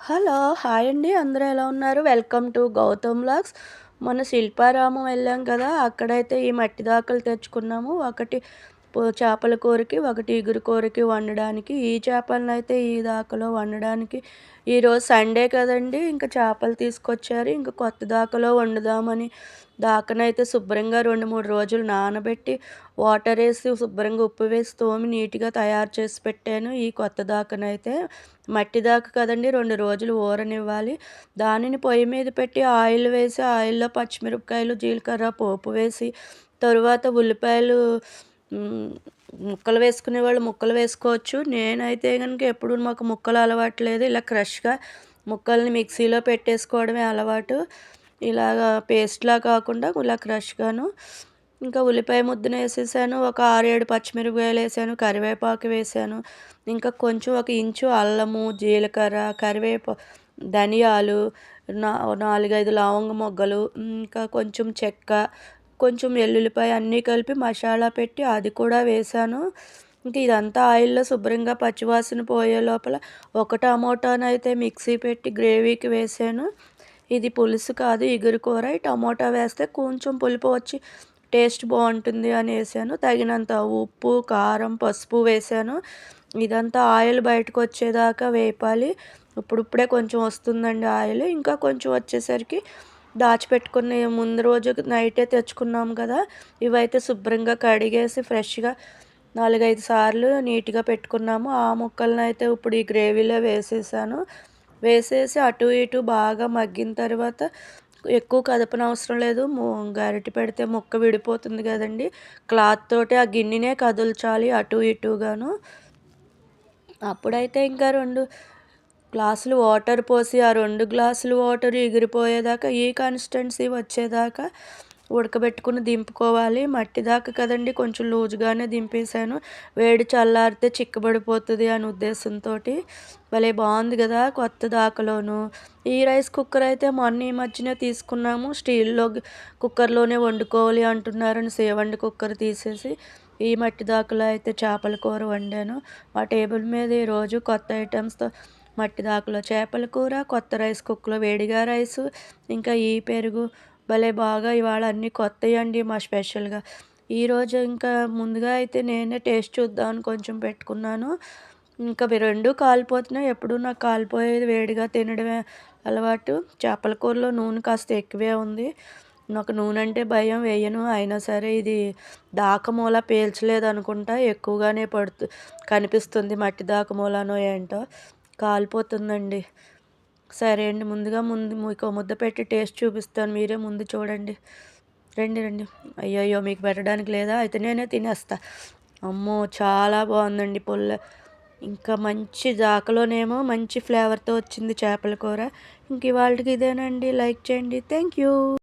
Hello! Hi అండి. అందరూ ఎలా ఉన్నారు? Welcome to Gautham vlogs. మొన్న శిల్పారామం వెళ్ళాం కదా! అక్కడైతే ఈ మట్టి దాకలు తెచ్చుకున్నాము. ఒకటి చేపల కూరకి, ఒకటి ఇగురు కూరకి వండడానికి. ఈ చేపలనైతే ఈ దాకలో వండడానికి ఈరోజు సండే కదండీ! ఇంక చేపలు తీసుకొచ్చారు. ఇంక కొత్త దాకలో వండుదామని దాకనైతే శుభ్రంగా 2, 3 రోజులు నానబెట్టి వాటరేసి శుభ్రంగా ఉప్పు వేసి తోమి నీట్‌గా తయారు చేసి పెట్టాను. ఈ కొత్త దాకనైతే మట్టి దాక కదండీ! 2 రోజులు ఊరనివ్వాలి. దానిని పొయ్యి మీద పెట్టి ఆయిల్ వేసి ఆయిల్‌లో పచ్చిమిరపకాయలు, జీలకర్ర పోపు వేసి తరువాత ఉల్లిపాయలు హ్మ్. ముక్కలు వేసుకునేవాళ్ళు ముక్కలు వేసుకోవచ్చు. నేనైతే గనుక ఎప్పుడు మాకు ముక్కలు అలవాట్లేదు. ఇలా క్రష్‌గా ముక్కల్ని మిక్సీలో పెట్టేసుకోవడమే అలవాటు. ఇలాగా పేస్ట్‌లా కాకుండా ఇలా క్రష్‌గాను. ఇంకా ఉల్లిపాయ ముద్దనేసేసాను. ఒక 6, 7 పచ్చిమిరపకాయలేసాను. కరివేపాకు వేసాను. ఇంకా కొంచెం ఒక ఇంచు అల్లము, జీలకర్ర, ధనియాలు, 4, 5 లవంగ మొగ్గలు, ఇంకా కొంచెం చెక్క, కొంచెం ఎల్లుల్లిపాయ అన్నీ కలిపి మసాలా పెట్టి అది కూడా వేశాను. ఇంక ఇదంతా ఆయిల్‌లో శుభ్రంగా పచ్చివాసన పోయే లోపల ఒక టమోటానైతే మిక్సీ పెట్టి గ్రేవీకి వేసాను. ఇది పులుసు కాదు ఇగురు కూర. ఈ టమోటా వేస్తే కొంచెం పులుపు వచ్చి టేస్ట్ బావుంటుంది అని ఏసాను. తగినంత ఉప్పు, కారం, పసుపు వేశాను. ఇదంతా ఆయిల్ బయటకొచ్చేదాకా వేపాలి. ఇప్పుడిప్పుడే కొంచెం వస్తుందండి ఆయిల్. ఇంకా కొంచెం వచ్చేసరికి దాచిపెట్టుకుని ముందు రోజు నైటే తెచ్చుకున్నాం కదా! ఇవైతే శుభ్రంగా కడిగేసి ఫ్రెష్‌గా 4, 5 సార్లు నీట్‌గా పెట్టుకున్నాము. ఆ ముక్కలనైతే ఇప్పుడు ఈ గ్రేవీలో వేసేసాను. వేసేసి అటు ఇటు బాగా మగ్గిన తర్వాత ఎక్కువ కదపనవసరం లేదు. గరిటె పెడితే ముక్క విడిపోతుంది కదండీ! క్లాత్ తోటి ఆ గిన్నెనే కదుల్చాలి అటు ఇటుగాను. అప్పుడైతే ఇంకా 2 గ్లాసులు వాటర్ పోసి, ఆ 2 గ్లాసులు వాటర్ ఎగిరిపోయేదాకా ఈ కన్సిస్టెన్సీ వచ్చేదాకా ఉడకబెట్టుకుని దింపుకోవాలి. మట్టి దాకా కదండీ! కొంచెం లూజ్‌గానే దింపేసాను. వేడి చల్లారితే చిక్కబడిపోతది అనే ఉద్దేశంతోటి. భలే బావుంది గదా! కొత్త దాకలోను. ఈ రైస్ కుక్కర్ అయితే మొన్న ఈ మధ్యనే తీసుకున్నాము. కుక్కర్‌లోనే వండుకోవాలి అంటున్నారని సేవండి కుక్కర్ తీసేసి ఈ మట్టి దాకలో అయితే చేపల కూర వండాను. మా టేబుల్ మీద ఈరోజు కొత్త ఐటెమ్స్‌తో మట్టి దాకలో చేపల కూర, కొత్త రైస్ కుక్కర్‌లో వేడిగా రైసు, ఇంకా ఈ పెరుగు భలే బాగా ఇవాళ అన్నీ కొత్తయండి మా స్పెషల్‌గా. ఈరోజు ఇంకా ముందుగా అయితే నేనే టేస్ట్ చూద్దామని కొంచెం పెట్టుకున్నాను. ఇంకా 2 కాలిపోతున్నాయి. ఎప్పుడూ నాకు కాలిపోయేది వేడిగా తినడమే అలవాటు. చేపల కూరలో నూనె కాస్త ఎక్కువే ఉంది. నాకు నూనె అంటే భయం వేయను. అయినా సరే ఇది దాకమూల పేల్చలేదనుకుంటా. ఎక్కువగానే కనిపిస్తుంది మట్టి దాకమూలనో ఏంటో. కాలిపోతుందండి. సరే అండి. ముందు మీకో ముద్ద పెట్టి టేస్ట్ చూపిస్తాను. మీరే ముందు చూడండి. రండి, రండి. అయ్యయ్యో! మీకు పెట్టడానికి లేదా? అయితే నేనే తినేస్తా. అమ్మో! చాలా బావుందండి ఇంకా మంచి దాకలోనేమో మంచి ఫ్లేవర్‌తో వచ్చింది చేపల కూర. ఇంక ఇవాల్టికి ఇదేనండి. లైక్ చేయండి. Thank you.